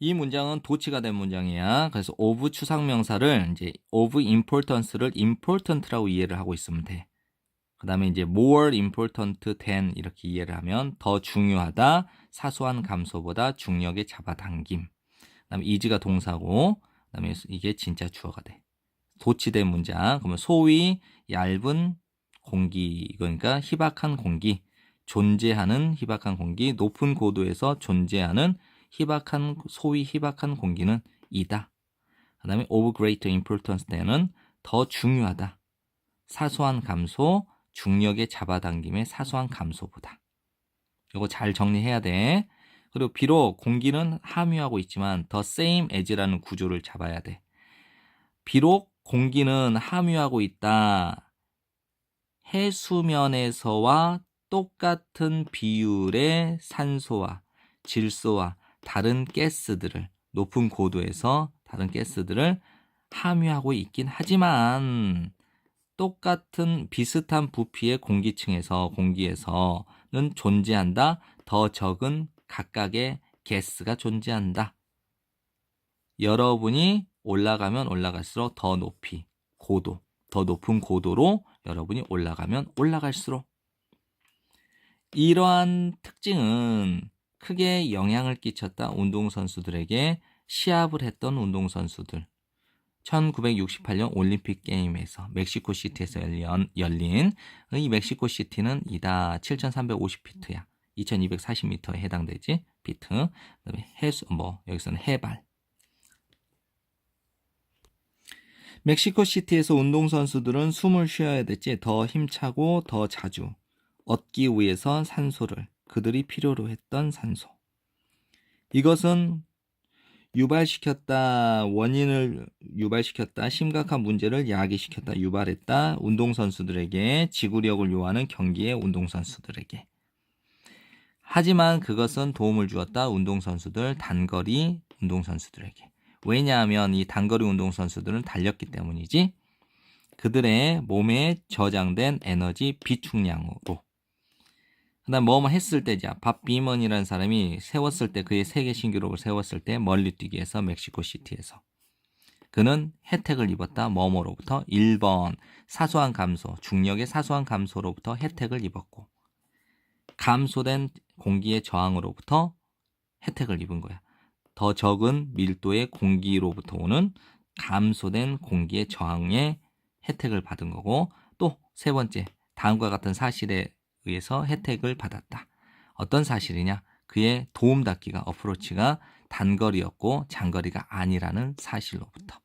이 문장은 도치가 된 문장이야. 그래서 of 추상명사를 이제 of importance를 important라고 이해를 하고 있으면 돼. 그 다음에 이제 more important than 이렇게 이해를 하면 더 중요하다, 사소한 감소보다 중력의 잡아당김. 그 다음에 is가 동사고, 그 다음에 이게 진짜 주어가 돼. 도치된 문장. 그러면 소위 얇은 공기, 그러니까 희박한 공기, 존재하는 희박한 공기, 높은 고도에서 존재하는 소위 희박한 공기는 이다. 그 다음에 of greater importance than은 더 중요하다. 사소한 감소, 중력의 잡아당김의 사소한 감소보다. 이거 잘 정리해야 돼. 그리고 비록 공기는 함유하고 있지만 the same as라는 구조를 잡아야 돼. 비록 공기는 함유하고 있다. 해수면에서와 똑같은 비율의 산소와 질소와 다른 가스들을 높은 고도에서 다른 가스들을 함유하고 있긴 하지만 똑같은 비슷한 부피의 공기에서는 존재한다. 더 적은 각각의 가스가 존재한다. 여러분이 올라가면 올라갈수록 더 높은 고도로 여러분이 올라가면 올라갈수록 이러한 특징은 크게 영향을 끼쳤다. 운동선수들에게 시합을 했던 운동선수들 1968년 올림픽 게임에서 멕시코시티에서 열린 이 멕시코시티는 이다 7350피트야. 2240m에 해당되지. 피트. 그다음에 여기서는 해발. 멕시코시티에서 운동선수들은 숨을 쉬어야 됐지. 더 힘차고 더 자주 얻기 위해서 산소를, 그들이 필요로 했던 산소. 이것은 원인을 유발시켰다. 심각한 문제를 야기시켰다. 유발했다. 운동선수들에게, 지구력을 요하는 경기의 운동선수들에게. 하지만 그것은 도움을 주었다. 단거리 운동선수들에게. 왜냐하면 이 단거리 운동선수들은 달렸기 때문이지. 그들의 몸에 저장된 에너지 비축량으로. 그다음 뭐뭐 했을 때자. 밥 비먼이라는 사람이 세웠을 때 그의 세계 신기록을 세웠을 때 멀리 뛰기에서 멕시코시티에서 그는 혜택을 입었다. 뭐뭐로부터 1번 사소한 감소, 중력의 사소한 감소로부터 혜택을 입었고 감소된 공기의 저항으로부터 혜택을 입은 거야. 더 적은 밀도의 공기로부터 오는 감소된 공기의 저항에 혜택을 받은 거고 또 세 번째 다음과 같은 사실에 의해서 혜택을 받았다. 어떤 사실이냐? 그의 도움닫기가 어프로치가 단거리였고 장거리가 아니라는 사실로부터.